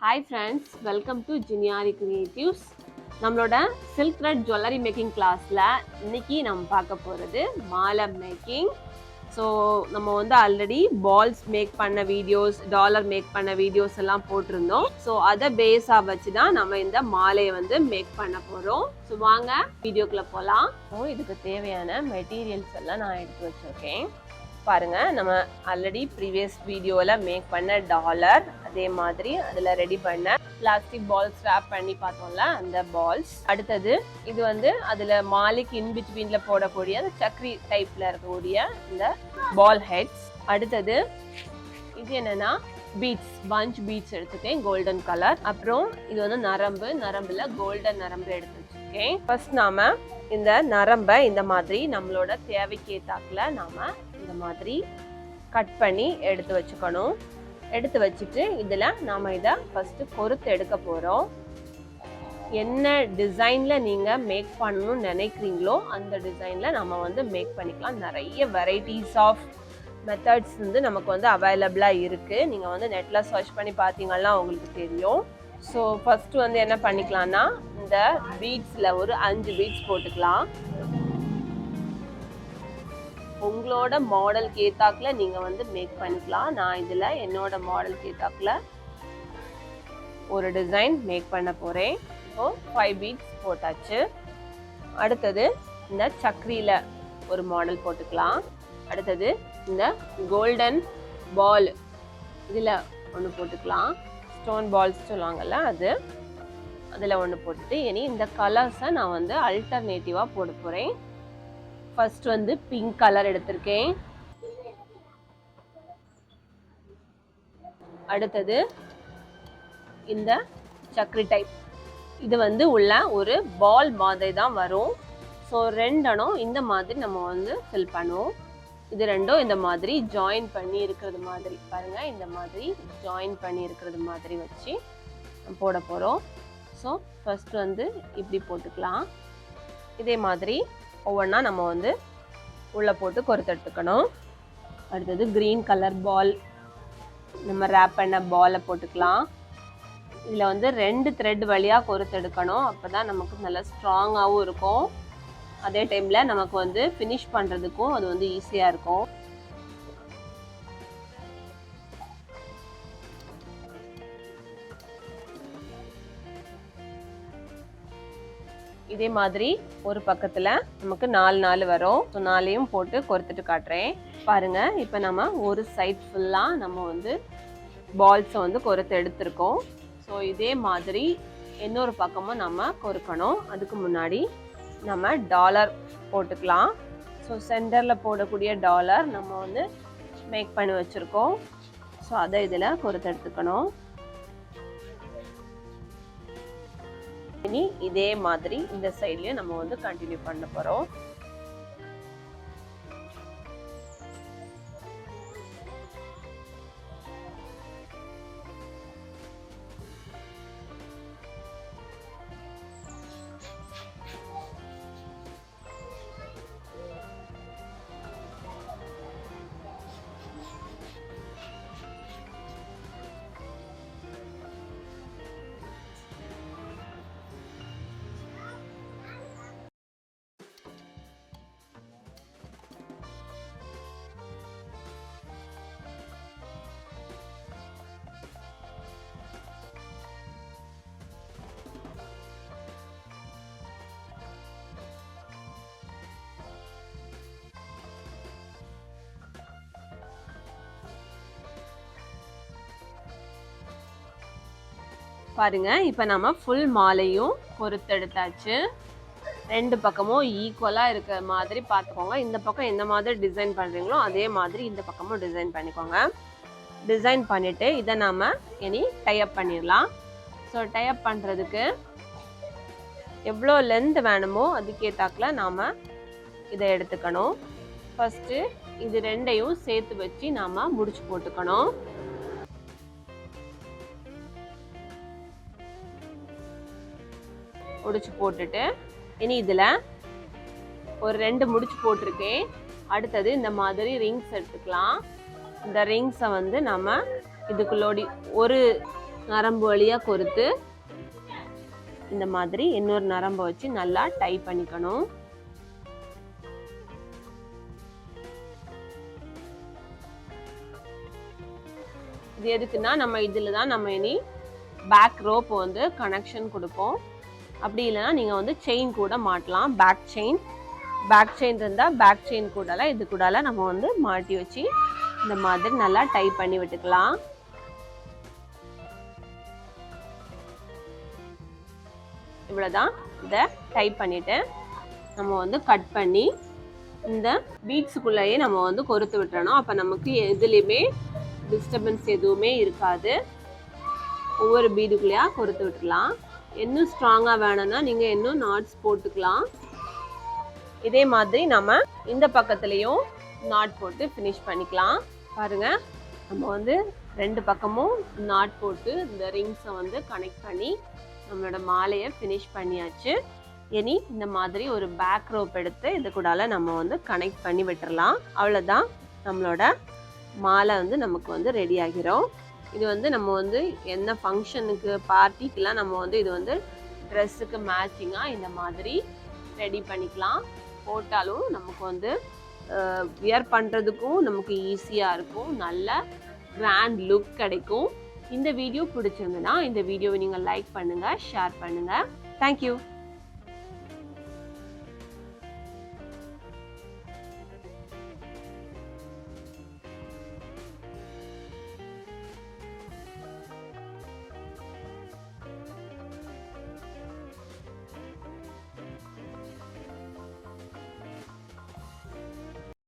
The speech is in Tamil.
Hi friends, welcome to Juniari Creatives. நம்மளோட சில்க் த்ரெட் ஜுவல்லரி மேக்கிங் கிளாஸில் இன்னைக்கு நம்ம பார்க்க போகிறது மாலை மேக்கிங். ஸோ நம்ம வந்து ஆல்ரெடி பால்ஸ் மேக் பண்ண வீடியோஸ், டாலர் மேக் பண்ண வீடியோஸ் எல்லாம் போட்டிருந்தோம். ஸோ அதை பேஸாக வச்சு தான் நம்ம இந்த மாலையை வந்து மேக் பண்ண போகிறோம். ஸோ வாங்க வீடியோக்குள்ளே போகலாம். ஸோ இதுக்கு தேவையான மெட்டீரியல்ஸ் எல்லாம் நான் எடுத்து வச்சுருக்கேன். பாருங்க, நம்ம ஆல்ரெடி ப்ரீவியஸ் வீடியோவில் மேக் பண்ண டாலர், அதே மாதிரி அதில் ரெடி பண்ண பிளாஸ்டிக் பால்ஸ் ரேப் பண்ணி பார்த்தோம்ல அந்த பால்ஸ். அடுத்தது இது வந்து அதில் மாலைக்கு இன் பிட்வீனில் போடக்கூடிய அந்த சக்கரி டைப்பில் இருக்கக்கூடிய இந்த பால் ஹெட்ஸ். அடுத்தது இது என்னன்னா பீட்ஸ், பஞ்ச் பீட்ஸ் எடுத்துக்கேன் கோல்டன் கலர். அப்புறம் இது வந்து நரம்புல கோல்டன் நரம்பு எடுத்து வச்சுருக்கேன். ஃபர்ஸ்ட் நாம இந்த நரம்பை இந்த மாதிரி நம்மளோட தேவைக்கேத்தாக்குல நாம இந்த மாதிரி கட் பண்ணி எடுத்து வச்சுக்கணும். எடுத்து வச்சுட்டு இதில் நாம் இதை ஃபஸ்ட்டு கொறுத்து எடுக்க போகிறோம். என்ன டிசைனில் நீங்கள் மேக் பண்ணணும்னு நினைக்கிறீங்களோ அந்த டிசைனில் நம்ம வந்து மேக் பண்ணிக்கலாம். நிறைய வெரைட்டிஸ் ஆஃப் மெத்தட்ஸ் வந்து நமக்கு வந்து அவைலபிளாக இருக்குது. நீங்கள் வந்து நெட்டில் சர்ச் பண்ணி பார்த்தீங்கன்னா உங்களுக்கு தெரியும். ஸோ ஃபஸ்ட்டு வந்து என்ன பண்ணிக்கலாம்னா இந்த பீட்ஸில் ஒரு 5 பீட்ஸ் போட்டுக்கலாம். உங்களோட மாடலுக்கு ஏத்தாக்குல நீங்கள் வந்து மேக் பண்ணிக்கலாம். நான் இதில் என்னோட மாடலுக்கு ஏத்தாக்குல ஒரு டிசைன் மேக் பண்ண போகிறேன். இப்போ 5 பீட்ஸ் போட்டாச்சு. அடுத்தது இந்த சக்கரியில் ஒரு மாடல் போட்டுக்கலாம். அடுத்தது இந்த கோல்டன் பால் இதில் ஒன்று போட்டுக்கலாம். ஸ்டோன் பால்ஸ் சொல்லுவாங்கள்ல அது, அதில் ஒன்று போட்டுட்டு இனி இந்த கலர்ஸை நான் வந்து அல்டர்னேட்டிவாக போட போகிறேன். ஃபர்ஸ்ட் வந்து பிங்க் கலர் எடுத்திருக்கேன். அடுத்தது இந்த சக்கரி டைப், இது வந்து உள்ள ஒரு பால் மாதிரி தான் வரும். ஸோ ரெண்டனும் இந்த மாதிரி நம்ம வந்து ஃபில் பண்ணுவோம். இது ரெண்டும் இந்த மாதிரி ஜாயின் பண்ணி இருக்கிறது மாதிரி பாருங்க, இந்த மாதிரி ஜாயின் பண்ணி இருக்கிறது மாதிரி வச்சு போட போகிறோம். ஸோ ஃபர்ஸ்ட் வந்து இப்படி போட்டுக்கலாம். இதே மாதிரி ஒவ்வொன்றா நம்ம வந்து உள்ளே போட்டு கொறுத்தெடுத்துக்கணும். அடுத்தது க்ரீன் கலர் பால், நம்ம ரேப் பண்ண பாலை போட்டுக்கலாம். இதில் வந்து 2 த்ரெட் வழியாக கொறுத்தெடுக்கணும். அப்போ தான் நமக்கு நல்லா ஸ்ட்ராங்காகவும் இருக்கும். அதே டைமில் நமக்கு வந்து ஃபினிஷ் பண்ணுறதுக்கும் அது வந்து ஈஸியாக இருக்கும். இதே மாதிரி ஒரு பக்கத்தில் நமக்கு 4 வரும். ஸோ 4ஐயும் போட்டு கொறுத்துட்டு காட்டுறேன் பாருங்க. இப்போ நம்ம ஒரு சைட் ஃபுல்லாக நம்ம வந்து பால்ஸை வந்து கொறுத்து எடுத்திருக்கோம். ஸோ இதே மாதிரி இன்னொரு பக்கமும் நம்ம கொறுக்கணும். அதுக்கு முன்னாடி நம்ம டாலர் போட்டுக்கலாம். ஸோ சென்டரில் போடக்கூடிய டாலர் நம்ம வந்து மேக் பண்ணி வச்சுருக்கோம். ஸோ அதை இதில் கொறுத்து எடுத்துக்கணும். இனி இதே மாதிரி இந்த சைட்லயும் நம்ம வந்து கண்டினியூ பண்ண போறோம். பாருங்க, இப்போ நம்ம ஃபுல் மாலையும் கொறுத்தெடுத்தாச்சு. 2 பக்கமும் ஈக்குவலாக இருக்கிற மாதிரி பார்த்துக்கோங்க. இந்த பக்கம் எந்த மாதிரி டிசைன் பண்ணுறீங்களோ அதே மாதிரி இந்த பக்கமும் டிசைன் பண்ணிக்கோங்க. டிசைன் பண்ணிவிட்டு இதை நாம் இனி டைப் பண்ணிடலாம். ஸோ டைப் பண்ணுறதுக்கு எவ்வளோ லென்த் வேணுமோ அதுக்கேற்றாக்கில் நாம் இதை எடுத்துக்கணும். ஃபஸ்ட்டு இது 2ஐயும் சேர்த்து வச்சு நாம் முடிச்சு போட்டுக்கணும். முடிச்சு போட்டுட்டு இனி இதில் ஒரு 2 முடிச்சு போட்டிருக்கேன். அடுத்தது இந்த மாதிரி ரிங்ஸ் எடுத்துக்கலாம். இந்த ரிங்ஸை வந்து நம்ம இதுக்குள்ளோடி ஒரு நரம்பு வழியாக கோர்த்து இந்த மாதிரி இன்னொரு நரம்பை வச்சு நல்லா டை பண்ணிக்கணும். இது எதுக்குன்னா நம்ம இதில் தான் நம்ம இனி பேக் ரோப் வந்து கனெக்ஷன் கொடுப்போம். அப்படி இல்லைன்னா நீங்கள் வந்து செயின் கூட மாட்டலாம். பேக் செயின் இருந்தால் பேக் செயின் கூடலாம் இது கூடலாம் நம்ம வந்து மாட்டி வச்சு இந்த மாதிரி நல்லா டை பண்ணி விட்டுக்கலாம். இவ்வளோதான். இதை டைப் பண்ணிவிட்டு நம்ம வந்து கட் பண்ணி இந்த பீட்ஸுக்குள்ளேயே நம்ம வந்து கொறுத்து விட்டுறணும். அப்போ நமக்கு எதுலேயுமே டிஸ்டர்பன்ஸ் எதுவுமே இருக்காது. ஒவ்வொரு பீடுக்குள்ளேயா கொறுத்து விட்டுடலாம். இன்னும் ஸ்ட்ராங்காக வேணும்னா நீங்கள் இன்னும் நாட்ஸ் போட்டுக்கலாம். இதே மாதிரி நம்ம இந்த பக்கத்துலேயும் நாட் போட்டு ஃபினிஷ் பண்ணிக்கலாம். பாருங்கள், நம்ம வந்து ரெண்டு பக்கமும் நாட் போட்டு இந்த ரிங்ஸை வந்து கனெக்ட் பண்ணி நம்மளோட மாலையை ஃபினிஷ் பண்ணியாச்சு. இனி இந்த மாதிரி ஒரு பேக் ரோப் எடுத்து இது கூடால நம்ம வந்து கனெக்ட் பண்ணி விட்டுறலாம். அவ்வளோதான், நம்மளோட மாலை வந்து நமக்கு வந்து ரெடி ஆகிரும். இது வந்து நம்ம வந்து என்ன ஃபங்க்ஷனுக்கு பார்ட்டிக்கெலாம் நம்ம வந்து இது வந்து ட்ரெஸ்ஸுக்கு மேட்சிங்காக இந்த மாதிரி ரெடி பண்ணிக்கலாம். போட்டாலும் நமக்கு வந்து வியர் பண்ணுறதுக்கும் நமக்கு ஈஸியாக இருக்கும். நல்ல கிராண்ட் லுக் கிடைக்கும். இந்த வீடியோ பிடிச்சிருந்ததுன்னா இந்த வீடியோவை நீங்கள் லைக் பண்ணுங்கள், ஷேர் பண்ணுங்கள். தேங்க்யூ.